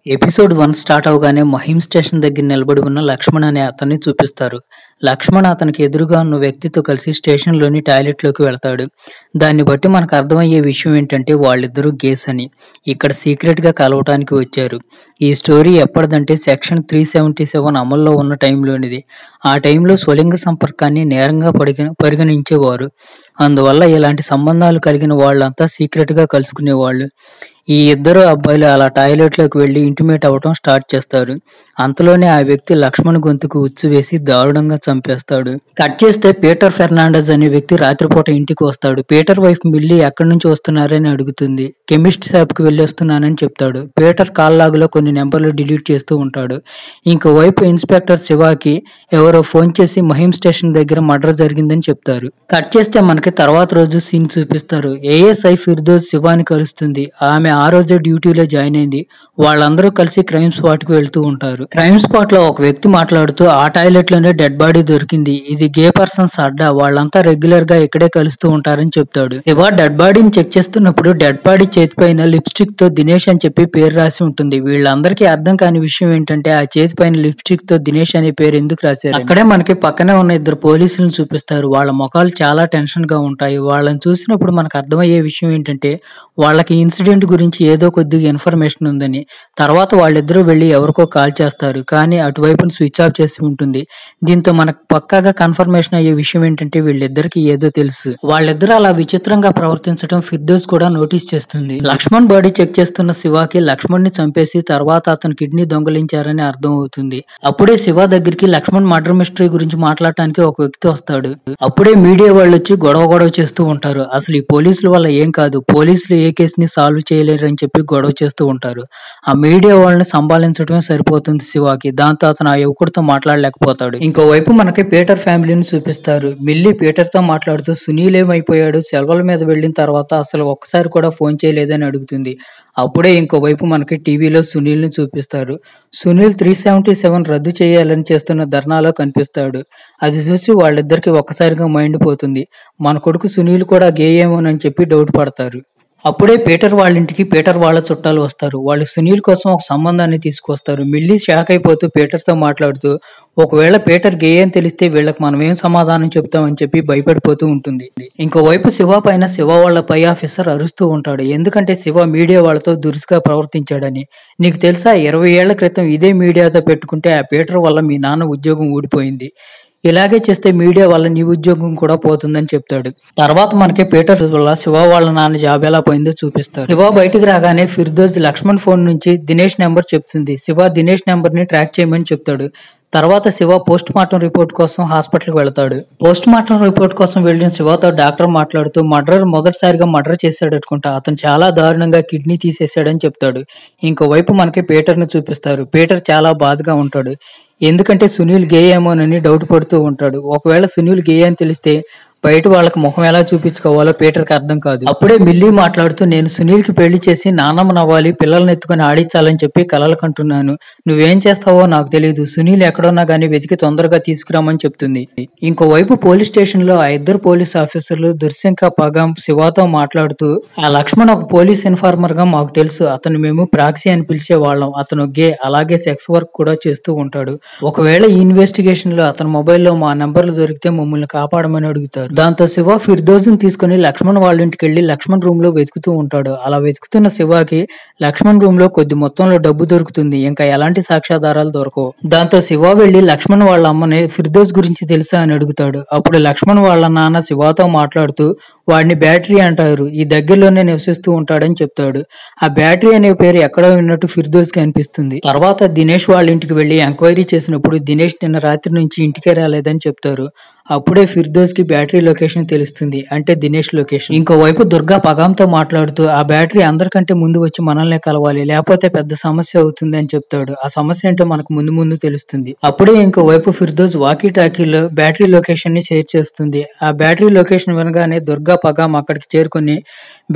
Episode 1 start అవగానే Mahim station దగ్గర నిలబడి ఉన్న లక్ష్మణ్ అనే అతన్ని చూపిస్తారు. లక్ష్మణ్ అతనికి ఎదురుగా ఉన్న వ్యక్తితో కలిసి స్టేషన్లోని టాయిలెట్లోకి వెళ్తాడు. దాన్ని బట్టి మనకు అర్థమయ్యే విషయం ఏంటంటే వాళ్ళిద్దరూ గేస్ అని. ఇక్కడ సీక్రెట్గా కలవటానికి వచ్చారు. ఈ స్టోరీ ఎప్పటిదంటే సెక్షన్ 377 అమల్లో ఉన్న టైంలోనిది. ఆ టైంలో స్వలింగ సంపర్కాన్ని నేరంగా పరిగణించేవారు. అందువల్ల ఇలాంటి సంబంధాలు కలిగిన వాళ్ళంతా సీక్రెట్గా కలుసుకునేవాళ్ళు. ఈ ఇద్దరు అబ్బాయిలు అలా టాయిలెట్లోకి వెళ్లి ఇంటిమేట్ అవ్వటం స్టార్ట్ చేస్తారు. అంతలోనే ఆ వ్యక్తి లక్ష్మణ్ గొంతుకు ఉచ్చు వేసి దారుణంగా చంపేస్తాడు. కట్ చేస్తే పీటర్ ఫెర్నాండెజ్ అనే వ్యక్తి రాత్రిపూట ఇంటికి వస్తాడు. పీటర్ వైఫ్ మిల్లీ ఎక్కడి నుంచి వస్తున్నారని అడుగుతుంది. కెమిస్ట్ షాప్ కి వెళ్ళి వస్తున్నానని చెప్తాడు. పీటర్ కాల్ లాగులో కొన్ని నెంబర్లు డిలీట్ చేస్తూ ఉంటాడు. ఇంకోవైపు ఇన్స్పెక్టర్ శివాకి ఎవరో ఫోన్ చేసి మహిమ్ స్టేషన్ దగ్గర మర్డర్ జరిగిందని చెప్తారు. కట్ చేస్తే మనకి తర్వాత రోజు సీన్ చూపిస్తారు. ఏఎస్ఐ ఫిర్దోస్ శివాని కలుస్తుంది. ఆమె ఆ రోజే డ్యూటీలో జాయిన్ అయింది. వాళ్ళందరూ కలిసి క్రైమ్ స్పాట్ కి వెళ్తూ ఉంటారు. క్రైమ్ స్పాట్ లో ఒక వ్యక్తి మాట్లాడుతూ ఆ టాయిలెట్ లోనే డెడ్ బాడీ దొరికింది. ఇది గే పర్సన్స్ అడ్డా, వాళ్ళంతా రెగ్యులర్ గా ఇక్కడే కలుస్తూ ఉంటారని చెప్తాడు. శివ డెడ్ బాడీని చెక్ చేస్తున్నప్పుడు డెడ్ బాడీ చేతి పైన లిప్స్టిక్ తో దినేష్ అని చెప్పి పేరు రాసి ఉంటుంది. వీళ్ళందరికీ అర్థం కాని విషయం ఏంటంటే ఆ చేతి పైన లిప్స్టిక్ తో దినేష్ అనే పేరు ఎందుకు రాశారు. అక్కడే మనకి పక్కనే ఉన్న ఇద్దరు పోలీసులను చూపిస్తారు. వాళ్ళ ముఖాలు చాలా టెన్షన్ గా ఉంటాయి. వాళ్ళని చూసినప్పుడు మనకు అర్థమయ్యే విషయం ఏంటంటే వాళ్ళకి ఇన్సిడెంట్ గురించి ఏదో కొద్దిగా ఇన్ఫర్మేషన్ ఉందని. తర్వాత వాళ్ళిద్దరూ వెళ్లి ఎవరికో కాల్ చేస్తారు. కానీ అటువైపున స్విచ్ ఆఫ్ చేసి ఉంటుంది. దీంతో మనకు పక్కాగా కన్ఫర్మేషన్ అయ్యే విషయం ఏంటంటే వీళ్ళిద్దరికి ఏదో తెలుసు. వాళ్ళిద్దరూ అలా విచిత్రంగా ప్రవర్తించడం ఫిర్దోస్ కూడా నోటీస్ చేస్తుంది. లక్ష్మణ్ బాడీ చెక్ చేస్తున్న శివాకి లక్ష్మణ్ ని చంపేసి తర్వాత అతని కిడ్నీ దొంగలించారని అర్థం అవుతుంది. అప్పుడే శివ దగ్గరికి లక్ష్మణ్ మర్డర్ మిస్టరీ గురించి మాట్లాడటానికి ఒక వ్యక్తి వస్తాడు. అప్పుడే మీడియా వాళ్ళు వచ్చి గొడవ చేస్తూ ఉంటారు. అసలు ఈ పోలీసుల వల్ల ఏం కాదు, పోలీసులు ఏ కేసుని సాల్వ్ చేయలేరు అని చెప్పి గొడవ చేస్తూ ఉంటారు. ఆ మీడియా వాళ్ళని సంభాళించడమే సరిపోతుంది శివాకి. దాంతో అతను ఆ యువకుడితో మాట్లాడలేకపోతాడు. ఇంకోవైపు మనకి పీటర్ ఫ్యామిలీని చూపిస్తారు. మిల్లీ పీటర్ తో మాట్లాడుతూ సునీల్ ఏమైపోయాడు, సెలవుల మీద వెళ్లిన తర్వాత అసలు ఒక్కసారి కూడా ఫోన్ చేయలేదని అడుగుతుంది. అప్పుడే ఇంకోవైపు మనకి టీవీలో సునీల్ ని చూపిస్తారు. సునీల్ 377 రద్దు చేయాలని చేస్తున్న ధర్నాలో కనిపిస్తాడు. అది చూసి వాళ్ళిద్దరికి ఒక్కసారిగా మైండ్ పోతుంది. మన కొడుకు సునీల్ కూడా గే ఏమోనని చెప్పి డౌట్ పడతారు. అప్పుడే పీటర్ వాళ్ళ ఇంటికి పీటర్ వాళ్ళ చుట్టాలు వస్తారు. వాళ్ళు సునీల్ కోసం ఒక సంబంధాన్ని తీసుకొస్తారు. మిల్లీ షాక్ అయిపోతూ పీటర్ తో మాట్లాడుతూ ఒకవేళ పీటర్ గే అని తెలిస్తే వీళ్ళకి మనం ఏం సమాధానం చెప్తామని చెప్పి భయపడిపోతూ ఉంటుంది. ఇంకోవైపు శివ పైన శివ వాళ్ళ పై ఆఫీసర్ అరుస్తూ ఉంటాడు. ఎందుకంటే శివ మీడియా వాళ్ళతో దురుసుగా ప్రవర్తించాడని. నీకు తెలుసా 20 ఏళ్ల క్రితం ఇదే మీడియాతో పెట్టుకుంటే ఆ పీటర్ వల్ల మీ నాన్న ఉద్యోగం ఊడిపోయింది. ఇలాగే చేస్తే మీడియా వల్ల నీ ఉద్యోగం కూడా పోతుందని చెప్తాడు. తర్వాత మనకి పీటర్ వల్ల శివ వాళ్ళ నాన్న జాబ్ ఎలా పోయిందో చూపిస్తారు. శివ బయటికి రాగానే ఫిర్దోస్ లక్ష్మణ్ ఫోన్ నుంచి దినేష్ నెంబర్ చెప్తుంది. శివ దినేష్ నెంబర్ ని ట్రాక్ చేయమని చెప్తాడు. తర్వాత శివ పోస్ట్ మార్టం రిపోర్ట్ కోసం హాస్పిటల్కి వెళ్తాడు. పోస్ట్ మార్టం రిపోర్ట్ కోసం వెళ్లిన శివతో డాక్టర్ మాట్లాడుతూ మొదటిసారిగా మర్డర్ చేశాడు అనుకుంటా, అతను చాలా దారుణంగా కిడ్నీ తీసేశాడని చెప్తాడు. ఇంకోవైపు మనకి పీటర్ ని చూపిస్తారు. పీటర్ చాలా బాధగా ఉంటాడు. ఎందుకంటే సునీల్ గే ఏమోనని డౌట్ పడుతూ ఉంటాడు. ఒకవేళ సునీల్ గే అని తెలిస్తే బయట వాళ్ళకి ముఖం ఎలా చూపించుకోవాలో పీటర్ కి అర్థం కాదు. అప్పుడే మిల్లీ మాట్లాడుతూ నేను సునీల్ కి పెళ్లి చేసి నాన్నమ్మ నవ్వాలి, పిల్లల్ని ఎత్తుకుని ఆడించాలని చెప్పి కలలు కంటున్నాను. నువ్వేం చేస్తావో నాకు తెలియదు. సునీల్ ఎక్కడున్నా గానీ వెతికి తొందరగా తీసుకురామని చెప్తుంది. ఇంకోవైపు పోలీస్ స్టేషన్ లో ఆ ఇద్దరు పోలీస్ ఆఫీసర్లు దుర్శంక పగం శివతో మాట్లాడుతూ ఆ లక్ష్మణ్ ఒక పోలీస్ ఇన్ఫార్మర్ గా మాకు తెలుసు. అతను మేము ప్రాక్సీ అని పిలిచే వాళ్ళం. అతను గే, అలాగే సెక్స్ వర్క్ కూడా చేస్తూ ఉంటాడు. ఒకవేళ ఈ ఇన్వెస్టిగేషన్ లో అతని మొబైల్లో మా నెంబర్లు దొరికితే మమ్మల్ని కాపాడమని అడుగుతారు. దాంతో శివ ఫిర్దోస్ ని తీసుకుని లక్ష్మణ్ వాళ్ళ ఇంటికి వెళ్లి లక్ష్మణ్ రూమ్ లో వెతుకుతూ ఉంటాడు. అలా వెతుకుతున్న శివకి లక్ష్మణ్ రూమ్ లో కొద్ది మొత్తంలో డబ్బు దొరుకుతుంది. ఇంకా ఎలాంటి సాక్ష్యాధారాలు దొరకవు. దాంతో శివ వెళ్లి లక్ష్మణ్ వాళ్ళ అమ్మని ఫిర్దోస్ గురించి తెలుసా అని అడుగుతాడు. అప్పుడు లక్ష్మణ్ వాళ్ళ నాన్న శివతో మాట్లాడుతూ వాడిని బ్యాటరీ అంటారు, ఈ దగ్గరలోనే నివసిస్తూ ఉంటాడని చెప్తాడు. ఆ బ్యాటరీ అనే పేరు ఎక్కడో విన్నట్టు ఫిర్దోస్ కి అనిపిస్తుంది. తర్వాత దినేష్ వాళ్ళ ఇంటికి వెళ్లి ఎంక్వైరీ చేసినప్పుడు దినేష్ నిన్న రాత్రి నుంచి ఇంటికే రాలేదని చెప్తారు. అప్పుడే ఫిర్దోస్ కి బ్యాటరీ లొకేషన్ తెలుస్తుంది, అంటే దినేష్ లొకేషన్. ఇంకోవైపు దుర్గా పగాంతో మాట్లాడుతూ ఆ బ్యాటరీ అందరికంటే ముందు వచ్చి మనల్ని కలవాలి, లేకపోతే పెద్ద సమస్య అవుతుంది అని చెప్తాడు. ఆ సమస్య ఏంటో మనకు ముందు తెలుస్తుంది. అప్పుడే ఇంకోవైపు ఫిర్దోస్ వాకీ టాకీలో బ్యాటరీ లొకేషన్ ని షేర్ చేస్తుంది. ఆ బ్యాటరీ లొకేషన్ వినగానే దుర్గా పగాం అక్కడికి చేరుకుని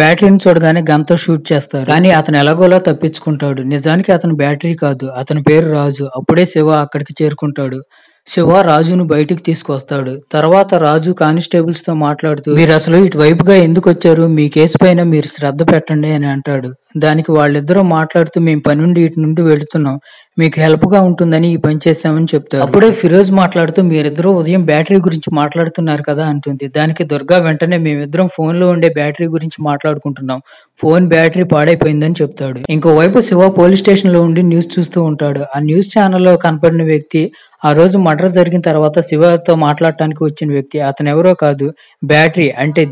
బ్యాటరీని చూడగానే గన్తో షూట్ చేస్తారు. కానీ అతను ఎలాగోలా తప్పించుకుంటాడు. నిజానికి అతను బ్యాటరీ కాదు, అతని పేరు రాజు. అప్పుడే శివ అక్కడికి చేరుకుంటాడు. శివ రాజును బయటికి తీసుకొస్తాడు. తర్వాత రాజు కానిస్టేబుల్స్ తో మాట్లాడుతూ మీరు అసలు ఇటువైపుగా ఎందుకు వచ్చారు, మీ కేసు పైన మీరు శ్రద్ధ పెట్టండి అని అంటాడు. దానికి వాళ్ళిద్దరూ మాట్లాడుతూ మేము పని నుండి ఇటు నుండి వెళుతున్నాం, మీకు హెల్ప్ గా ఉంటుందని ఈ పని చేశామని చెప్తారు. అప్పుడే ఫిరోజ్ మాట్లాడుతూ మీరిద్దరూ ఉదయం బ్యాటరీ గురించి మాట్లాడుతున్నారు కదా అంటుంది. దానికి దుర్గా వెంటనే మేమిద్దరం ఫోన్ లో ఉండే బ్యాటరీ గురించి మాట్లాడుకుంటున్నాం, ఫోన్ బ్యాటరీ పాడైపోయిందని చెప్తాడు. ఇంకోవైపు శివ పోలీస్ స్టేషన్ లో ఉండి న్యూస్ చూస్తూ ఉంటాడు. ఆ న్యూస్ ఛానల్లో కనపడిన వ్యక్తి ఆ రోజు మర్డర్ జరిగిన తర్వాత శివతో మాట్లాడటానికి వచ్చిన వ్యక్తి. అతను ఎవరో కాదు, బ్యాటరీ అంటే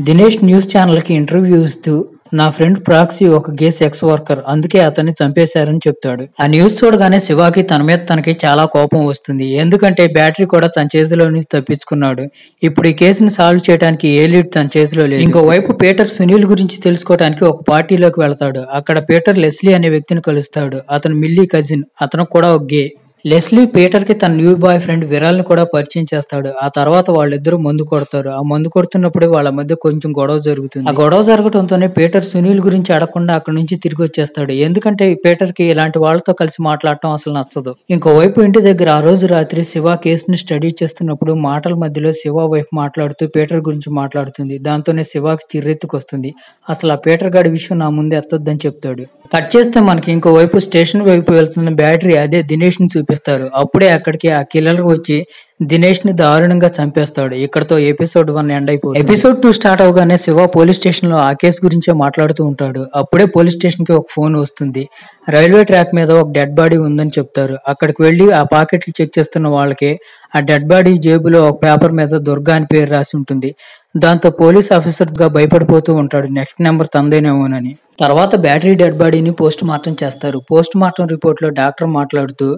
దినేష్ న్యూస్ ఛానల్ కి ఇంటర్వ్యూ ఇస్తూ నా ఫ్రెండ్ ప్రాక్సీ ఒక గే సెక్స్ వర్కర్, అందుకే అతన్ని చంపేశారని చెప్తాడు. ఆ న్యూస్ చూడగానే శివాకి తన మీద తనకి చాలా కోపం వస్తుంది. ఎందుకంటే బ్యాటరీ కూడా తన చేతిలో నుంచి తప్పించుకున్నాడు. ఇప్పుడు ఈ కేసుని సాల్వ్ చేయడానికి ఏ లీడ్ తన చేతిలో లేదు. ఇంకోవైపు పీటర్ సునీల్ గురించి తెలుసుకోవడానికి ఒక పార్టీలోకి వెళ్తాడు. అక్కడ పీటర్ లెస్లీ అనే వ్యక్తిని కలుస్తాడు. అతను మిల్లీ కజిన్, అతను కూడా ఒక గే. లెస్లీ పీటర్ కి తన న్యూ బాయ్ ఫ్రెండ్ విరాల్ ని కూడా పరిచయం చేస్తాడు. ఆ తర్వాత వాళ్ళిద్దరూ మందు కొడతారు. ఆ మందు కొడుతున్నప్పుడే వాళ్ళ మధ్య కొంచెం గొడవ జరుగుతుంది. ఆ గొడవ జరగడంతోనే పీటర్ సునీల్ గురించి అడగకుండా అక్కడి నుంచి తిరిగి వచ్చేస్తాడు. ఎందుకంటే పీటర్ కి ఇలాంటి వాళ్ళతో కలిసి మాట్లాడటం అసలు నచ్చదు. ఇంకోవైపు ఇంటి దగ్గర ఆ రోజు రాత్రి శివ కేసుని స్టడీ చేస్తున్నప్పుడు మాటల మధ్యలో శివ వైఫ్ మాట్లాడుతూ పీటర్ గురించి మాట్లాడుతుంది. దాంతోనే శివకి చిర్రెత్తుకొస్తుంది. అసలు ఆ పీటర్ గాడి విషయం నా ముందే ఎత్తొద్దని చెప్తాడు. కట్ చేస్తే మనకి ఇంకోవైపు స్టేషన్ వైపు వెళ్తున్న బ్యాటరీ అదే దినేష్ ని చూపిస్తారు. అప్పుడే అక్కడికి ఆ కిల్లర్ వచ్చి దినేష్ ని దారుణంగా చంపేస్తాడు. ఇక్కడతో ఎపిసోడ్ 1 ఎండ్ అయిపోతుంది. ఎపిసోడ్ 2 స్టార్ట్ అవగానే శివ పోలీస్ స్టేషన్ లో ఆ కేసు గురించే మాట్లాడుతూ ఉంటాడు. అప్పుడే పోలీస్ స్టేషన్ కి ఒక ఫోన్ వస్తుంది. రైల్వే ట్రాక్ మీద ఒక డెడ్ బాడీ ఉందని చెప్తారు. అక్కడికి వెళ్లి ఆ పాకెట్లు చెక్ చేస్తున్న వాళ్ళకి ఆ డెడ్ బాడీ జేబులో ఒక పేపర్ మీద దుర్గా అని పేరు రాసి ఉంటుంది. దాంతో పోలీస్ ఆఫీసర్ గా భయపడిపోతూ ఉంటాడు, నెక్స్ట్ నెంబర్ తందేనేమోనని. తర్వాత బ్యాటరీ డెడ్ బాడీని పోస్ట్ మార్టం చేస్తారు. పోస్ట్ మార్టం రిపోర్ట్ లో డాక్టర్ మాట్లాడుతూ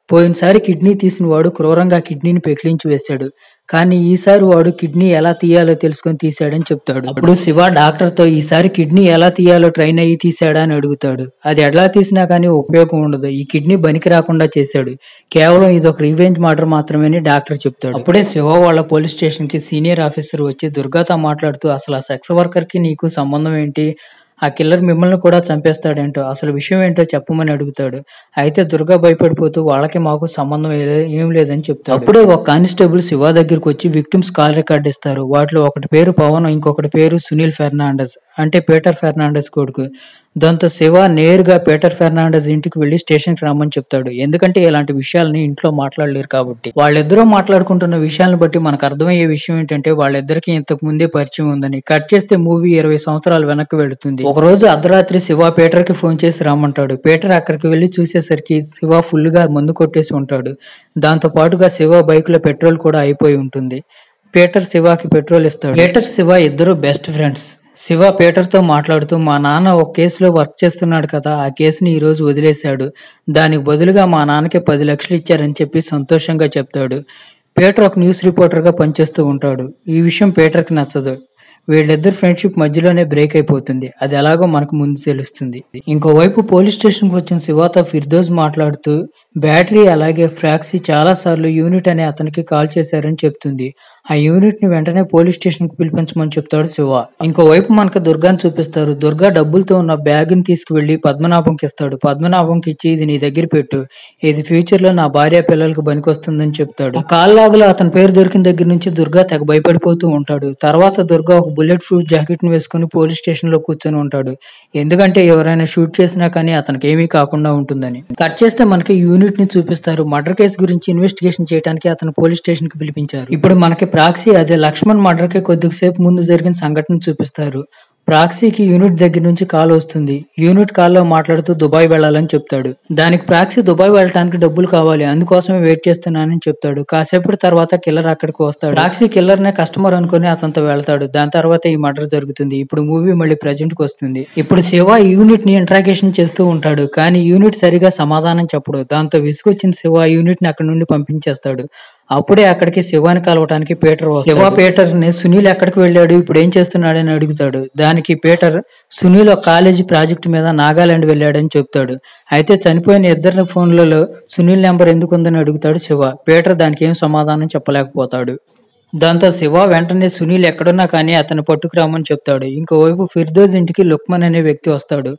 పోయినసారి కిడ్నీ తీసిన వాడు క్రూరంగా కిడ్నీని పెకిలించి వేశాడు, కానీ ఈసారి వాడు కిడ్నీ ఎలా తీయాలో తెలుసుకొని తీశాడని చెప్తాడు. అప్పుడు శివ డాక్టర్ తో ఈసారి కిడ్నీ ఎలా తీయాలో ట్రైన్ అయ్యి తీశాడా అని అడుగుతాడు. అది ఎలా తీసినా కానీ ఉపయోగం ఉండదు, ఈ కిడ్నీ బనికి రాకుండా చేశాడు, కేవలం ఇది ఒక రివెంజ్ మర్డర్ మాత్రమే అని డాక్టర్ చెప్తాడు. అప్పుడే శివ వాళ్ళ పోలీస్ స్టేషన్ కి సీనియర్ ఆఫీసర్ వచ్చి దుర్గాతో మాట్లాడుతూ అసలు ఆ సెక్స్ వర్కర్ కి నీకు సంబంధం ఏంటి, ఆ కిల్లర్ మిమ్మల్ని కూడా చంపేస్తాడేంటో, అసలు విషయం ఏంటో చెప్పమని అడుగుతాడు. అయితే దుర్గా భయపడిపోతూ వాళ్ళకి మాకు సంబంధం ఏం లేదని చెప్తాడు. అప్పుడే ఒక కానిస్టేబుల్ శివ దగ్గరికి వచ్చి విక్టిమ్స్ కాల్ రికార్డ్ ఇస్తారు. వాటిలో ఒకటి పేరు పవన్, ఇంకొకటి పేరు సునీల్ ఫెర్నాండెస్, అంటే పీటర్ ఫెర్నాండెస్ కొడుకు. దాంతో శివ నేరుగా పీటర్ ఫెర్నాండెస్ ఇంటికి వెళ్లి స్టేషన్ కి రమ్మని చెప్తాడు. ఎందుకంటే ఇలాంటి విషయాలని ఇంట్లో మాట్లాడలేరు కాబట్టి. వాళ్ళిద్దరూ మాట్లాడుకుంటున్న విషయాలను బట్టి మనకు అర్థమయ్యే విషయం ఏంటంటే వాళ్ళిద్దరికి ఇంతకు ముందే పరిచయం ఉందని. కట్ చేస్తే మూవీ 20 సంవత్సరాలు వెనక్కి వెళుతుంది. ఒక రోజు అర్ధరాత్రి శివ పీటర్ కి ఫోన్ చేసి రమ్మంటాడు. పీటర్ అక్కడికి వెళ్లి చూసేసరికి శివ ఫుల్ గా మందు కొట్టేసి ఉంటాడు. దాంతో పాటుగా శివ బైక్ లో పెట్రోల్ కూడా అయిపోయి ఉంటుంది. పీటర్ శివకి పెట్రోల్ ఇస్తాడు. పీటర్ శివ ఇద్దరు బెస్ట్ ఫ్రెండ్స్. శివ పీటర్ తో మాట్లాడుతూ మా నాన్న ఒక కేసులో వర్క్ చేస్తున్నాడు కదా, ఆ కేసుని ఈ రోజు వదిలేశాడు, దానికి బదులుగా మా నాన్నకి 10 లక్షలు ఇచ్చారని చెప్పి సంతోషంగా చెప్తాడు. పీటర్ ఒక న్యూస్ రిపోర్టర్ గా పనిచేస్తూ ఉంటాడు. ఈ విషయం పీటర్ కి నచ్చదు. వీళ్ళిద్దరు ఫ్రెండ్షిప్ మధ్యలోనే బ్రేక్ అయిపోతుంది. అది ఎలాగో మనకు ముందు తెలుస్తుంది. ఇంకోవైపు పోలీస్ స్టేషన్ కు వచ్చిన శివతో ఫిర్దోస్ మాట్లాడుతూ బ్యాటరీ అలాగే ఫ్రాక్సీ చాలా సార్లు యూనిట్ అనే అతనికి కాల్ చేశారని చెప్తుంది. ఆ యూనిట్ ని వెంటనే పోలీస్ స్టేషన్ కు పిలిపించమని చెప్తాడు శివ. ఇంకోవైపు మనకు దుర్గాని చూపిస్తారు. దుర్గా డబ్బులతో ఉన్న బ్యాగ్ ని తీసుకువెళ్లి పద్మనాభంకి ఇస్తాడు. పద్మనాభంకి ఇచ్చి ఇది నీ దగ్గర పెట్టు, ఇది ఫ్యూచర్ లో నా భార్య పిల్లలకు పనికొస్తుందని చెప్తాడు. కాల్ లాగులో అతని పేరు దొరికిన దగ్గర నుంచి దుర్గా తెగ భయపడిపోతూ ఉంటాడు. తర్వాత దుర్గా ఒక బుల్లెట్ ప్రూఫ్ జాకెట్ ని వేసుకుని పోలీస్ స్టేషన్ లో కూర్చొని ఉంటాడు. ఎందుకంటే ఎవరైనా షూట్ చేసినా కానీ అతనికి ఏమీ కాకుండా ఉంటుందని. కట్ చేస్తే మనకి యూనిట్ ని చూపిస్తారు. మర్డర్ కేసు గురించి ఇన్వెస్టిగేషన్ చేయడానికి అతను పోలీస్ స్టేషన్ కి పిలిపించారు. ఇప్పుడు మనకి ప్రాక్సీ అదే లక్ష్మణ్ మర్డర్ కి కొద్దిసేపు ముందు జరిగిన సంఘటన చూపిస్తారు. ప్రాక్సీకి యూనిట్ దగ్గర నుంచి కాల్ వస్తుంది. యూనిట్ కాల్లో మాట్లాడుతూ దుబాయ్ వెళ్లాలని చెప్తాడు. దానికి ప్రాక్సీ దుబాయ్ వెళ్ళడానికి డబ్బులు కావాలి, అందుకోసమే వెయిట్ చేస్తున్నానని చెప్తాడు. కాసేపటి తర్వాత కిల్లర్ అక్కడికి వస్తాడు. ప్రాక్సీ కిల్లర్ నే కస్టమర్ అనుకుని అతనితో వెళ్తాడు. దాని తర్వాత ఈ మర్డర్ జరుగుతుంది. ఇప్పుడు మూవీ మళ్ళీ ప్రెజెంట్ కి వస్తుంది. ఇప్పుడు శివ యూనిట్ ని ఇంట్రాగేషన్ చేస్తూ ఉంటాడు, కానీ యూనిట్ సరిగా సమాధానం చెప్పడు. దాంతో విసుగొచ్చిన శివ యూనిట్ ని అక్కడి నుండి పంపించేస్తాడు. అప్పుడే అక్కడికి శివాని కలవటానికి పీటర్ వస్తాడు. శివ పీటర్ ని సునీల్ ఎక్కడికి వెళ్ళాడు, ఇప్పుడు ఏం చేస్తున్నాడని అడుగుతాడు. దానికి పీటర్ సునీల్ ఒక కాలేజీ ప్రాజెక్ట్ మీద నాగాలాండ్ వెళ్ళాడని చెప్తాడు. అయితే చనిపోయిన ఇద్దరు ఫోన్లలో సునీల్ నెంబర్ ఎందుకుందని అడుగుతాడు శివ. పీటర్ దానికి ఏం సమాధానం చెప్పలేకపోతాడు. దాంతో శివ వెంటనే సునీల్ ఎక్కడున్నా కానీ అతను పట్టుకురామని చెప్తాడు. ఇంకోవైపు ఫిర్దోస్ ఇంటికి లుక్మన్ అనే వ్యక్తి వస్తాడు.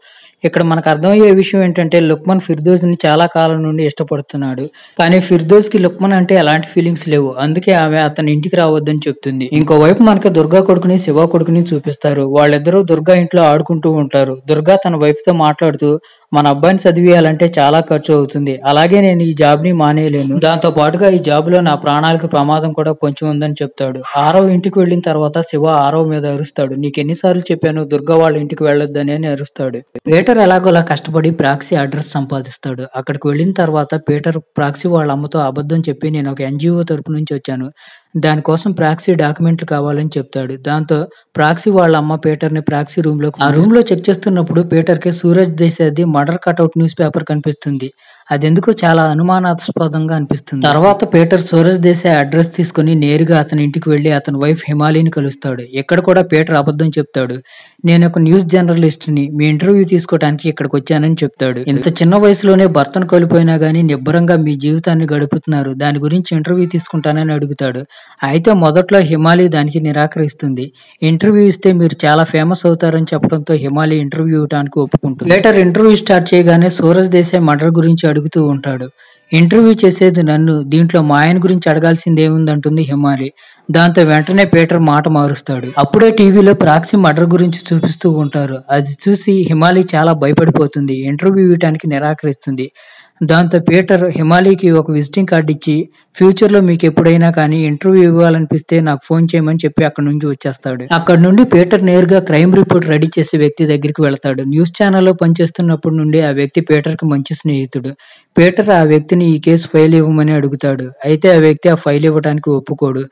ఇక్కడ మనకు అర్థమయ్యే విషయం ఏంటంటే లుక్మన్ ఫిర్దోస్ ని చాలా కాలం నుండి ఇష్టపడుతున్నాడు. కానీ ఫిర్దోస్ కి లుక్మన్ అంటే ఎలాంటి ఫీలింగ్స్ లేవు. అందుకే ఆమె అతని ఇంటికి రావద్దని చెప్తుంది. ఇంకోవైపు మనకి దుర్గా కొడుకుని శివ కొడుకుని చూపిస్తారు. వాళ్ళిద్దరూ దుర్గా ఇంట్లో ఆడుకుంటూ ఉంటారు. దుర్గా తన వైఫ్ తో మాట్లాడుతూ మన అబ్బాయిని చదివేయాలంటే చాలా ఖర్చు అవుతుంది. అలాగే నేను ఈ జాబ్ ని మానేయలేను. దాంతో పాటుగా ఈ జాబ్ లో నా ప్రాణాలకు ప్రమాదం కూడా కొంచెం ఉందని చెప్తాడు. ఆరవ్ ఇంటికి వెళ్ళిన తర్వాత శివ ఆరవ్ మీద అరుస్తాడు. నీకెన్నిసార్లు చెప్పాను దుర్గా వాళ్ళ ఇంటికి వెళ్ళొద్దని అని అరుస్తాడు. పీటర్ ఎలాగోలా కష్టపడి ప్రాక్సీ అడ్రస్ సంపాదిస్తాడు. అక్కడికి వెళ్ళిన తర్వాత పీటర్ ప్రాక్సీ వాళ్ళ అమ్మతో అబద్ధం చెప్పి నేను ఒక ఎన్జిఓ తరపు నుంచి వచ్చాను, దానికోసం ప్రాక్సీ డాక్యుమెంట్లు కావాలని చెప్తాడు. దాంతో ప్రాక్సీ వాళ్ళ అమ్మ పీటర్ ని ప్రాక్సీ ఆ రూమ్ లో చెక్ చేస్తున్నప్పుడు పీటర్ కి సూరజ్ దేశాయ్ది మర్డర్ కట్అవుట్ న్యూస్ పేపర్ కనిపిస్తుంది. అదెందుకో చాలా అనుమానాస్పదంగా అనిపిస్తుంది. తర్వాత పీటర్ సూరజ్ దేశాయ్ అడ్రస్ తీసుకుని నేరుగా అతని ఇంటికి వెళ్లి అతని వైఫ్ హిమాలీని కలుస్తాడు. ఇక్కడ కూడా పీటర్ అబద్ధం చెప్తాడు. నేను ఒక న్యూస్ జర్నలిస్ట్ ని, మీ ఇంటర్వ్యూ తీసుకోవడానికి ఇక్కడికి వచ్చానని చెప్తాడు. ఇంత చిన్న వయసులోనే భర్తను కోల్పోయినా గానీ నిబ్బరంగా మీ జీవితాన్ని గడుపుతున్నారు, దాని గురించి ఇంటర్వ్యూ తీసుకుంటానని అడుగుతాడు. అయితే మొదట్లో హిమాలీ దానికి నిరాకరిస్తుంది. ఇంటర్వ్యూ ఇస్తే మీరు చాలా ఫేమస్ అవుతారని చెప్పడంతో హిమాలీ ఇంటర్వ్యూ ఇవ్వడానికి ఒప్పుకుంటుంది. పీటర్ ఇంటర్వ్యూ స్టార్ట్ చేయగానే సూరజ్ దేశాయ్ మర్డర్ గురించి అడుగుతూ ఉంటాడు. ఇంటర్వ్యూ చేసేది నన్ను, దీంట్లో మా ఆయన గురించి అడగాల్సింది ఏముందంటుంది హిమాలీ. దాంతో వెంటనే పీటర్ మాట మారుస్తాడు. అప్పుడే టీవీలో ప్రాక్సీ మర్డర్ గురించి చూపిస్తూ ఉంటారు. అది చూసి హిమాలీ చాలా భయపడిపోతుంది. ఇంటర్వ్యూ ఇవ్వడానికి నిరాకరిస్తుంది. దాంతో పీటర్ హిమాలీకి ఒక విజిటింగ్ కార్డు ఇచ్చి ఫ్యూచర్ లో మీకు ఎప్పుడైనా కానీ ఇంటర్వ్యూ ఇవ్వాలనిపిస్తే నాకు ఫోన్ చేయమని చెప్పి అక్కడ నుంచి వచ్చేస్తాడు. అక్కడ నుండి పీటర్ నేరుగా క్రైమ్ రిపోర్ట్ రెడీ చేసే వ్యక్తి దగ్గరికి వెళ్తాడు. న్యూస్ ఛానల్లో పనిచేస్తున్నప్పటి నుండి ఆ వ్యక్తి పీటర్ కి మంచి స్నేహితుడు. పీటర్ ఆ వ్యక్తిని ఈ కేసు ఫైల్ ఇవ్వమని అడుగుతాడు. అయితే ఆ వ్యక్తి ఆ ఫైల్ ఇవ్వడానికి ఒప్పుకోడు.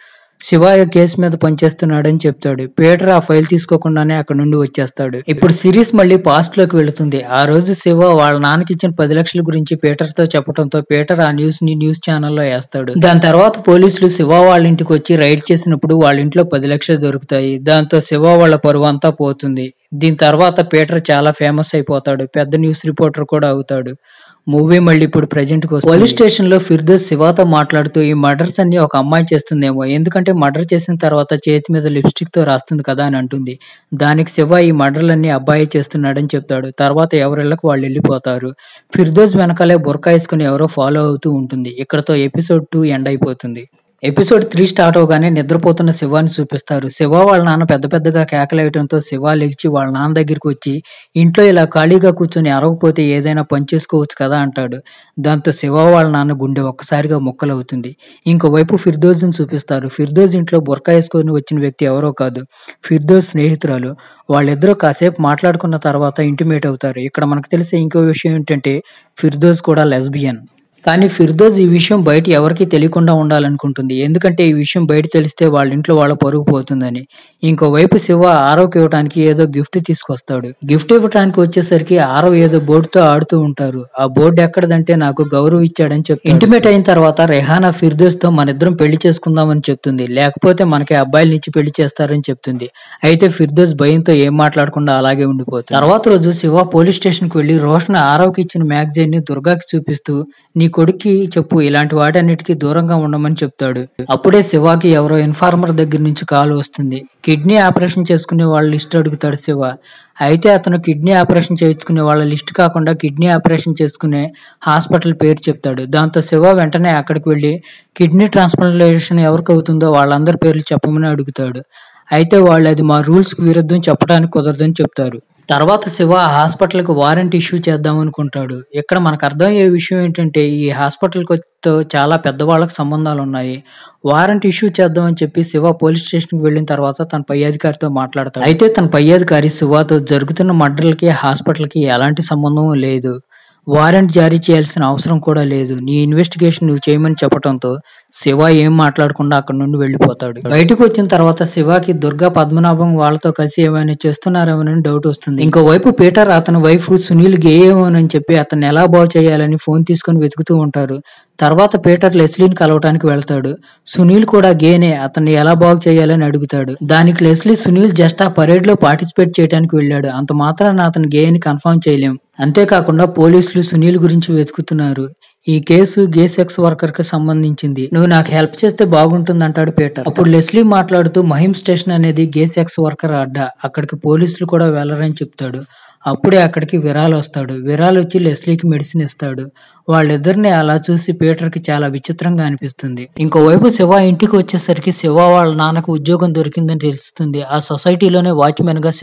శివ కేసు మీద పనిచేస్తున్నాడని చెప్తాడు. పీటర్ ఆ ఫైల్ తీసుకోకుండానే అక్కడ నుండి వచ్చేస్తాడు. ఇప్పుడు సిరీస్ మళ్ళీ పాస్ట్ లోకి వెళుతుంది. ఆ రోజు శివ వాళ్ళ నాన్నకి ఇచ్చిన 10 లక్షల గురించి పీటర్ తో చెప్పడంతో పీటర్ ఆ న్యూస్ ని న్యూస్ ఛానల్లో వేస్తాడు. దాని తర్వాత పోలీసులు శివ వాళ్ళ ఇంటికి వచ్చి రైడ్ చేసినప్పుడు వాళ్ళ ఇంట్లో 10 లక్షలు దొరుకుతాయి. దాంతో శివ వాళ్ళ పరువు అంతా పోతుంది. దీని తర్వాత పీటర్ చాలా ఫేమస్ అయిపోతాడు. పెద్ద న్యూస్ రిపోర్టర్ కూడా అవుతాడు. మూవీ మళ్ళీ ఇప్పుడు ప్రెజెంట్ కోసం పోలీస్ స్టేషన్ లో ఫిర్దోస్ శివతో మాట్లాడుతూ ఈ మర్డర్స్ అన్ని ఒక అమ్మాయి చేస్తుందేమో, ఎందుకంటే మర్డర్ చేసిన తర్వాత చేతి మీద లిప్స్టిక్ తో రాస్తుంది కదా అని అంటుంది. దానికి శివ ఈ మర్డర్లన్నీ అబ్బాయి చేస్తున్నాడని చెప్తాడు. తర్వాత ఎవరిళ్లకు వాళ్ళు వెళ్ళిపోతారు. ఫిర్దోస్ వెనకాలే బుర్కా వేసుకుని ఎవరో ఫాలో అవుతూ ఉంటుంది. ఇక్కడతో ఎపిసోడ్ 2 ఎండ్ అయిపోతుంది. ఎపిసోడ్ 3 స్టార్ట్ అవగానే నిద్రపోతున్న శివాని చూపిస్తారు. శివ వాళ్ళ నాన్న పెద్ద పెద్దగా కేకలేయడంతో శివ లెగిచి వాళ్ళ నాన్న దగ్గరికి వచ్చి ఇంట్లో ఇలా ఖాళీగా కూర్చొని అరవకపోతే ఏదైనా పని చేసుకోవచ్చు కదా అంటాడు. దాంతో శివ వాళ్ళ నాన్న గుండె ఒక్కసారిగా ముక్కలవుతుంది. ఇంకోవైపు ఫిర్దోస్ ని చూపిస్తారు. ఫిర్దోస్ ఇంట్లో బుర్కా వేసుకొని వచ్చిన వ్యక్తి ఎవరో కాదు, ఫిర్దోస్ స్నేహితురాలు. వాళ్ళిద్దరూ కాసేపు మాట్లాడుకున్న తర్వాత ఇంటిమేట్ అవుతారు. ఇక్కడ మనకు తెలిసే ఇంకో విషయం ఏంటంటే ఫిర్దోస్ కూడా లెస్బియన్. కానీ ఫిర్దోస్ ఈ విషయం బయట ఎవరికీ తెలియకుండా ఉండాలనుకుంటుంది. ఎందుకంటే ఈ విషయం బయట తెలిస్తే వాళ్ళ ఇంట్లో వాళ్ళ పరుగు పోతుందని. ఇంకోవైపు శివ ఆరవ్కి ఇవ్వడానికి ఏదో గిఫ్ట్ తీసుకొస్తాడు. గిఫ్ట్ ఇవ్వడానికి వచ్చేసరికి ఆరవ్ ఏదో బోర్డుతో ఆడుతూ ఉంటారు. ఆ బోర్డు ఎక్కడదంటే నాకు గౌరవ్ ఇచ్చాడని చెప్తాడు. ఇంటిమేట్ అయిన తర్వాత రెహానా ఫిర్దోస్ తో మనిద్దరం పెళ్లి చేసుకుందామని చెప్తుంది. లేకపోతే మనకి అబ్బాయిలు ఇచ్చి పెళ్లి చేస్తారని చెప్తుంది. అయితే ఫిర్దోస్ భయంతో ఏం మాట్లాడకుండా అలాగే ఉండిపోతుంది. తర్వాత రోజు శివ పోలీస్ స్టేషన్ కి వెళ్లి రోషన్ ఆరవ్కి ఇచ్చిన మ్యాగజైన్ ని దుర్గాకి చూపిస్తూ నీ కొడుక్కి చెప్పు ఇలాంటి వాటన్నిటికీ దూరంగా ఉండమని చెప్తాడు. అప్పుడే శివాకి ఎవరో ఇన్ఫార్మర్ దగ్గర నుంచి కాల్ వస్తుంది. కిడ్నీ ఆపరేషన్ చేసుకునే వాళ్ళ లిస్ట్ అడుగుతాడు శివ. అయితే అతను కిడ్నీ ఆపరేషన్ చేయించుకునే వాళ్ళ లిస్ట్ కాకుండా కిడ్నీ ఆపరేషన్ చేసుకునే హాస్పిటల్ పేరు చెప్తాడు. దాంతో శివ వెంటనే అక్కడికి వెళ్లి కిడ్నీ ట్రాన్స్ప్లాంటేషన్ ఎవరికి అవుతుందో వాళ్ళందరి పేర్లు చెప్పమని అడుగుతాడు. అయితే వాళ్ళు అది మా రూల్స్ కు విరుద్ధం, చెప్పడానికి కుదరదని చెప్తారు. తర్వాత శివ హాస్పిటల్ కు వారెంట్ ఇష్యూ చేద్దాం అనుకుంటాడు. ఇక్కడ మనకు అర్థమయ్యే విషయం ఏంటంటే ఈ హాస్పిటల్ తో చాలా పెద్దవాళ్ళకి సంబంధాలు ఉన్నాయి. వారెంట్ ఇష్యూ చేద్దాం అని చెప్పి శివ పోలీస్ స్టేషన్ కి వెళ్ళిన తర్వాత తన పై అధికారితో మాట్లాడతాడు. అయితే తన పై అధికారి శివతో జరుగుతున్న మర్డర్లకి హాస్పిటల్ కి ఎలాంటి సంబంధం లేదు, వారెంట్ జారీ చేయాల్సిన అవసరం కూడా లేదు, నీ ఇన్వెస్టిగేషన్ నువ్వు చేయమని చెప్పడంతో శివ ఏం మాట్లాడకుండా అక్కడ నుండి వెళ్లిపోతాడు. బయటకు వచ్చిన తర్వాత శివకి దుర్గా పద్మనాభం వాళ్ళతో కలిసి ఏమైనా చేస్తున్నారేమోనని డౌట్ వస్తుంది. ఇంకోవైపు పీటర్ అతని వైఫ్ సునీల్ గే ఏమోనని చెప్పి అతన్ని ఎలా బాగు చేయాలని ఫోన్ తీసుకుని వెతుకుతూ ఉంటారు. తర్వాత పీటర్ లెస్లీని కలవటానికి వెళ్తాడు. సునీల్ కూడా గేనే, అతన్ని ఎలా బాగు చేయాలని అడుగుతాడు. దానికి లెస్లీ సునీల్ జస్ట్ ఆ పరేడ్ లో పార్టిసిపేట్ చేయడానికి వెళ్ళాడు, అంత మాత్రాన అతను గే అని కన్ఫర్మ్ చేయలేం. అంతేకాకుండా పోలీసులు సునీల్ గురించి వెతుకుతున్నారు. ఈ కేసు గే సెక్స్ వర్కర్ కి సంబంధించింది, నువ్వు నాకు హెల్ప్ చేస్తే బాగుంటుంది అంటాడు పీటర్. అప్పుడు లెస్లీ మాట్లాడుతూ మహిమ్ స్టేషన్ అనేది గే సెక్స్ వర్కర్ అడ్డా, అక్కడికి పోలీసులు కూడా వెళ్లరని చెప్తాడు. అప్పుడే అక్కడికి విరాల్ వస్తాడు. విరాల్ వచ్చి లెస్లీకి మెడిసిన్ ఇస్తాడు. వాళ్ళిద్దరిని అలా చూసి పీటర్‌కి చాలా విచిత్రంగా అనిపిస్తుంది. ఇంకోవైపు శివ ఇంటికి వచ్చేసరికి శివ వాళ్ళ నాన్నకి ఉద్యోగం దొరికిందని తెలుస్తుంది. ఆ సొసైటీలోనే వాచ్‌మెన్‌గా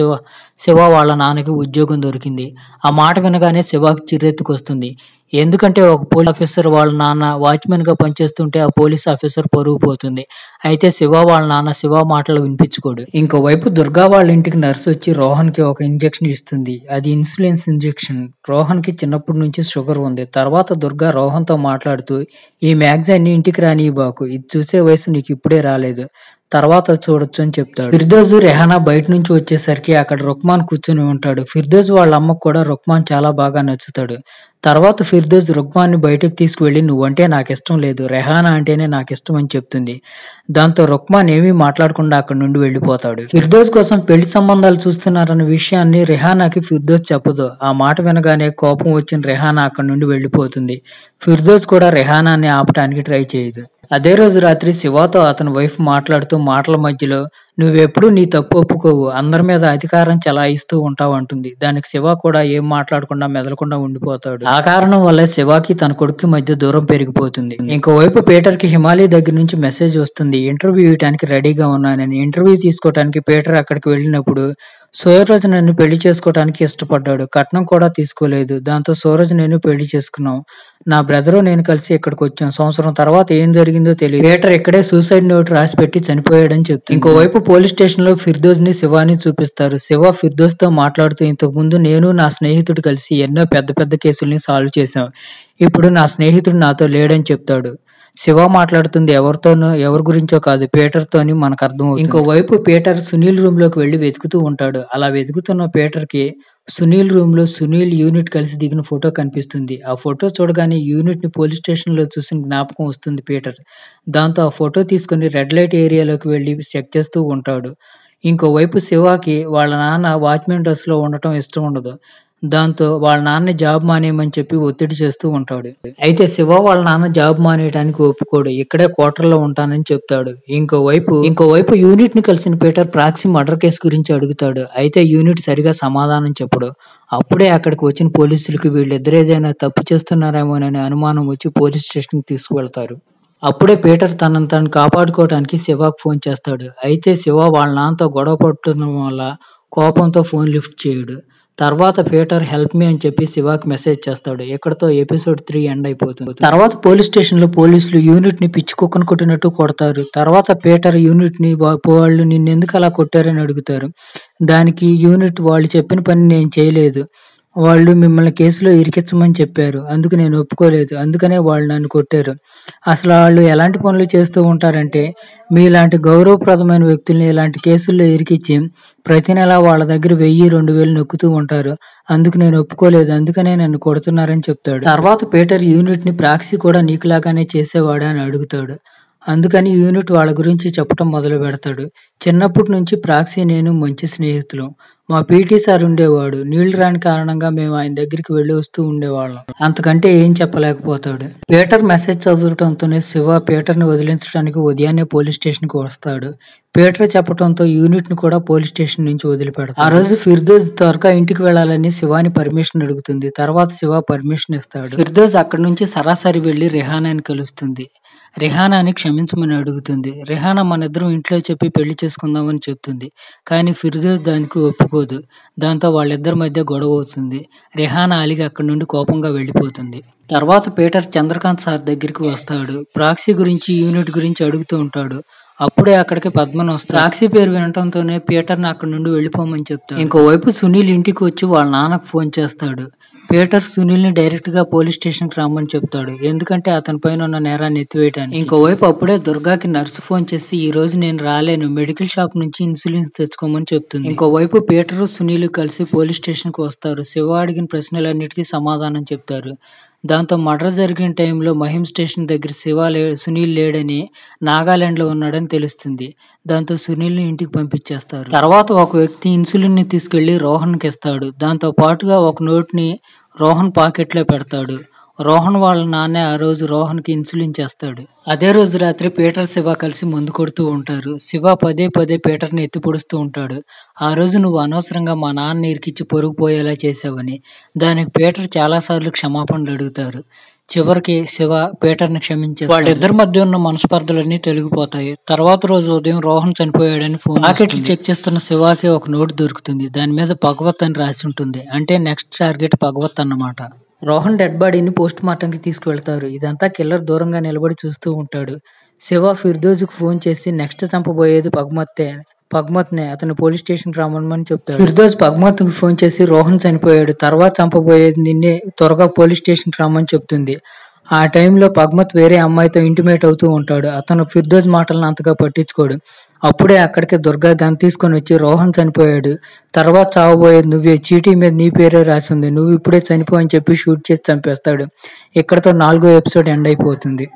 శివ వాళ్ళ నాన్నకి ఉద్యోగం దొరికింది. ఆ మాట వినగానే శివకి చిర్రెత్తుకొస్తుంది. ఎందుకంటే ఒక పోలీస్ ఆఫీసర్ వాళ్ళ నాన్న వాచ్‌మెన్‌గా పనిచేస్తుంటే ఆ పోలీస్ ఆఫీసర్ పరువు పోతుంది. అయితే శివ వాళ్ళ నాన్న శివ మాటలు వినిపించుకోడు. ఇంకోవైపు దుర్గా వాళ్ళ ఇంటికి నర్స్ వచ్చి రోహన్‌కి ఒక ఇంజెక్షన్ ఇస్తుంది. అది ఇన్సులిన్ ఇంజెక్షన్. రోహన్‌కి చిన్నప్పటి నుంచి షుగర్ ఉంది. తర్వాత దుర్గా రోహన్‌తో మాట్లాడుతూ ఈ మ్యాగజైన్‌ని ఇంటికి రానీయబాకు. ఇది చూసే వయసు నీకు ఇప్పుడే రాలేదు. తర్వాత చూడొచ్చు అని చెప్తాడు. ఫిర్దోస్, రెహానా బయట నుంచి వచ్చేసరికి అక్కడ రుక్మాన్ కూర్చొని ఉంటాడు. ఫిర్దోస్ వాళ్ళ అమ్మకు కూడా రుక్మాన్ చాలా బాగా నచ్చుతాడు. తర్వాత ఫిర్దోస్ రుక్మాన్ని బయటకు తీసుకువెళ్లి నువ్వంటే నాకిష్టం లేదు. రెహానా అంటేనే నాకిష్టం అని చెప్తుంది. దాంతో రుక్మాన్ ఏమీ మాట్లాడకుండా అక్కడి నుండి వెళ్లిపోతాడు. ఫిర్దోస్ కోసం పెళ్లి సంబంధాలు చూస్తున్నారన్న విషయాన్ని రెహానాకి ఫిర్దోస్ చెప్పదు. ఆ మాట వినగానే కోపం వచ్చిన రెహానా అక్కడి నుండి వెళ్లిపోతుంది. ఫిర్దోస్ కూడా రెహానాని ఆపటానికి ట్రై చేయదు. అదే రోజు రాత్రి శివతో అతని వైఫ్ మాట్లాడుతూ మాటల మధ్యలో నువ్వెప్పుడు నీ తప్పు ఒప్పుకోవు. అందరి మీద అధికారం చెలాయిస్తూ ఉంటావు అంటుంది. దానికి శివ కూడా ఏం మాట్లాడకుండా మెదలకుండా ఉండిపోతాడు. ఆ కారణం వల్ల శివకి తన కొడుక్కి మధ్య దూరం పెరిగిపోతుంది. ఇంకోవైపు పీటర్ కి హిమాలయ దగ్గర నుంచి మెసేజ్ వస్తుంది. ఇంటర్వ్యూ ఇవ్వడానికి రెడీగా ఉన్నానని. ఇంటర్వ్యూ తీసుకోవడానికి పీటర్ అక్కడికి వెళ్ళినప్పుడు సూరజ్ నన్ను పెళ్లి చేసుకోవడానికి ఇష్టపడ్డాడు. కట్నం కూడా తీసుకోలేదు. దాంతో సూరజ్ నేను పెళ్లి చేసుకున్నాం. నా బ్రదరు నేను కలిసి ఇక్కడికి వచ్చాం. సంవత్సరం తర్వాత ఏం జరిగిందో తెలియదు. పీటర్ ఇక్కడే సూసైడ్ నోట్ రాసి పెట్టి చనిపోయాడని చెప్తుంది. ఇంకోవైపు పోలీస్ స్టేషన్ లో ఫిర్దోస్ ని శివాని చూపిస్తారు. శివ ఫిర్దోస్ తో మాట్లాడుతూ ఇంతకు ముందు నేను నా స్నేహితుడు కలిసి ఎన్నో పెద్ద పెద్ద కేసుల్ని సాల్వ్ చేశాం. ఇప్పుడు నా స్నేహితుడు నాతో లేడని చెప్తాడు. శివ మాట్లాడుతుంది ఎవరితోనో ఎవరి గురించో కాదు పీటర్ తోని మనకు అర్థమవుతుంది. ఇంకోవైపు పీటర్ సునీల్ రూమ్ లోకి వెళ్లి వెతుకుతూ ఉంటాడు. అలా వెతుకుతున్న పీటర్ కి సునీల్ రూమ్ లో సునీల్ యూనిట్ కలిసి దిగిన ఫోటో కనిపిస్తుంది. ఆ ఫోటో చూడగానే యూనిట్ ని పోలీస్ స్టేషన్ లో చూసిన జ్ఞాపకం వస్తుంది పీటర్. దాంతో ఆ ఫోటో తీసుకుని రెడ్ లైట్ ఏరియాలోకి వెళ్లి చెక్ చేస్తూ ఉంటాడు. ఇంకోవైపు శివకి వాళ్ళ నాన్న వాచ్మెన్ డ్రెస్ లో ఉండటం ఇష్టం ఉండదు. దాంతో వాళ్ళ నాన్న జాబ్ మానేయమని చెప్పి ఒత్తిడి చేస్తూ ఉంటాడు. అయితే శివ వాళ్ళ నాన్న జాబ్ మానేయడానికి ఒప్పుకోడు. ఇక్కడే క్వార్టర్‌లో ఉంటానని చెప్తాడు. ఇంకోవైపు యూనిట్ ని కలిసిన పీటర్ ప్రాక్సీ మర్డర్ కేసు గురించి అడుగుతాడు. అయితే యూనిట్ సరిగా సమాధానం చెప్పడు. అప్పుడే అక్కడికి వచ్చిన పోలీసులకు వీళ్ళిద్దరు ఏదైనా తప్పు చేస్తున్నారేమోననే అనుమానం వచ్చి పోలీస్ స్టేషన్‌కి తీసుకువెళ్తారు. అప్పుడే పీటర్ తనను తాను కాపాడుకోవడానికి శివకు ఫోన్ చేస్తాడు. అయితే శివ వాళ్ళ నాన్నతో గొడవ పడుతుండడం వల్ల కోపంతో ఫోన్ లిఫ్ట్ చేయడు. తర్వాత పీటర్ హెల్ప్ మీ అని చెప్పి శివకి మెసేజ్ చేస్తాడు. ఇక్కడతో ఎపిసోడ్ 3 ఎండ్ అయిపోతుంది. తర్వాత పోలీస్ స్టేషన్ లో పోలీసులు యూనిట్ ని పిచ్చి కుక్కను కొట్టినట్టు కొడతారు. తర్వాత పీటర్ యూనిట్ ని వాళ్ళు నిన్నెందుకు అలా కొట్టారని అడుగుతారు. దానికి యూనిట్ వాళ్ళు చెప్పిన పని నేను చేయలేదు. వాళ్ళు మిమ్మల్ని కేసులో ఇరికించమని చెప్పారు. అందుకు నేను ఒప్పుకోలేదు. అందుకనే వాళ్ళు నన్ను కొట్టారు. అసలు వాళ్ళు ఎలాంటి పనులు చేస్తూ ఉంటారంటే మీలాంటి గౌరవప్రదమైన వ్యక్తుల్ని ఇలాంటి కేసుల్లో ఇరికించి ప్రతి నెల వాళ్ళ దగ్గర 1000-2000 నొక్కుతూ ఉంటారు. అందుకు నేను ఒప్పుకోలేదు. అందుకనే నన్ను కొడుతున్నారని చెప్తాడు. తర్వాత పీటర్ యూనిట్ ని ప్రాక్సీ కూడా నీకులాగానే చేసేవాడా అని అడుగుతాడు. అందుకని యూనిట్ వాళ్ళ గురించి చెప్పటం మొదలు పెడతాడు. చిన్నప్పటి నుంచి ప్రాక్సీ నేను మంచి స్నేహితులం. మా పీటీ సార్ ఉండేవాడు. నీళ్లు రాని కారణంగా మేము ఆయన దగ్గరికి వెళ్ళి వస్తూ ఉండేవాళ్ళం. అంతకంటే ఏం చెప్పలేకపోతాడు. పీటర్ మెసేజ్ చదవటంతోనే శివ పీటర్ ని వదిలించడానికి ఉదయాన్నే పోలీస్ స్టేషన్ కి వస్తాడు. పీటర్ చెప్పడంతో యూనిట్ ని కూడా పోలీస్ స్టేషన్ నుంచి వదిలిపెడతాడు. ఆ రోజు ఫిర్దోస్ త్వరగా ఇంటికి వెళ్లాలని శివాని పర్మిషన్ అడుగుతుంది. తర్వాత శివ పర్మిషన్ ఇస్తాడు. ఫిర్దోస్ అక్కడి నుంచి సరాసరి వెళ్లి రెహానాని కలుస్తుంది. రెహానాని క్షమించమని అడుగుతుంది. రెహానా మనిద్దరం ఇంట్లో చెప్పి పెళ్లి చేసుకుందామని చెప్తుంది. కానీ ఫిర్దోస్ దానికి ఒప్పుకోదు. దాంతో వాళ్ళిద్దరి మధ్య గొడవ అవుతుంది. రెహానా అలిగి అక్కడి నుండి కోపంగా వెళ్లిపోతుంది. తర్వాత పీటర్ చంద్రకాంత్ సార్ దగ్గరికి వస్తాడు. ప్రాక్సీ గురించి యూనిట్ గురించి అడుగుతూ ఉంటాడు. అప్పుడే అక్కడికి పద్మన్ వస్తాడు. ప్రాక్సీ పేరు వినటంతోనే పీటర్ ని అక్కడి నుండి వెళ్ళిపోమని చెప్తాడు. ఇంకోవైపు సునీల్ ఇంటికి వచ్చి వాళ్ళ నాన్నకు ఫోన్ చేస్తాడు. పీటర్ సునీల్ ని డైరెక్ట్ గా పోలీస్ స్టేషన్ కి రమ్మని చెప్తాడు. ఎందుకంటే అతని పైన ఉన్న నేరాన్ని ఎత్తివేయడానికి. ఇంకోవైపు అప్పుడే దుర్గాకి నర్సు ఫోన్ చేసి ఈ రోజు నేను రాలేను, మెడికల్ షాప్ నుంచి ఇన్సులిన్ తెచ్చుకోమని చెప్తుంది. ఇంకోవైపు పీటర్ సునీల్ కలిసి పోలీస్ స్టేషన్ కి వస్తారు. శివ అడిగిన ప్రశ్నలన్నిటికీ సమాధానం చెప్తారు. దాంతో మర్డర్ జరిగిన టైంలో మహిమ్ స్టేషన్ దగ్గర సునీల్ లేడని, నాగాలాండ్ లో ఉన్నాడని తెలుస్తుంది. దాంతో సునీల్ ని ఇంటికి పంపించేస్తారు. తర్వాత ఒక వ్యక్తి ఇన్సులిన్ ని తీసుకెళ్లి రోహన్ కి ఇస్తాడు. దాంతో పాటుగా ఒక నోట్ ని రోహన్ పాకెట్ లో పెడతాడు. రోహన్ వాళ్ళ నాన్నే ఆ రోజు రోహన్‌కి ఇన్సులిన్ చేస్తాడు. అదే రోజు రాత్రి పీటర్, శివ కలిసి మందు కొడుతూ ఉంటారు. శివ పదే పదే పీటర్‌ని ఎత్తి పొడుస్తూ ఉంటాడు. ఆ రోజు నువ్వు అనవసరంగా మా నాన్నని ఇరికిచ్చి పరువు పోయేలా చేశావని. దానికి పీటర్ చాలా సార్లు క్షమాపణలు అడుగుతారు. చివరికి శివ పీటర్‌ని క్షమించేస్తాడు. వాళ్ళిద్దరి మధ్య ఉన్న మనస్పర్ధలన్నీ తొలగిపోతాయి. తర్వాత రోజు ఉదయం రోహన్ చనిపోయాడని పాకెట్లు చెక్ చేస్తున్న శివకి ఒక నోటు దొరుకుతుంది. దాని మీద భగవత్ అని రాసి ఉంటుంది. అంటే నెక్స్ట్ టార్గెట్ భగవత్ అన్నమాట. రోహన్ డెడ్ బాడీని పోస్ట్ మార్టంకి తీసుకువెళ్తారు. ఇదంతా కిల్లర్ దూరంగా నిలబడి చూస్తూ ఉంటాడు. శివ ఫిర్దోజ్‌కి ఫోన్ చేసి నెక్స్ట్ చంపబోయేది పగ్మత్‌నే అతన్ని పోలీస్ స్టేషన్‌కి రమ్మని చెప్తాడు. ఫిర్దోజ్ పగ్మత్‌కి ఫోన్ చేసి రోహన్ చనిపోయాడు. తర్వాత చంపబోయేది నిన్నే, త్వరగా పోలీస్ స్టేషన్‌కి రమ్మని చెప్తుంది. ఆ టైంలో పగ్మత్ వేరే అమ్మాయితో ఇంటిమేట్ అవుతూ ఉంటాడు. అతను ఫిర్దోజ్ మాటలను అంతగా పట్టించుకోడు. అప్పుడే అక్కడికి దుర్గా గన్ తీసుకొని వచ్చి రోహన్ చనిపోయాడు. తర్వాత చావబోయేది నువ్వే. చీటీ మీద నీ పేరే రాసింది. నువ్వు ఇప్పుడే చనిపో అని చెప్పి షూట్ చేసి చంపేస్తాడు. ఇక్కడితో 4వ ఎపిసోడ్ ఎండ్ అయిపోతుంది.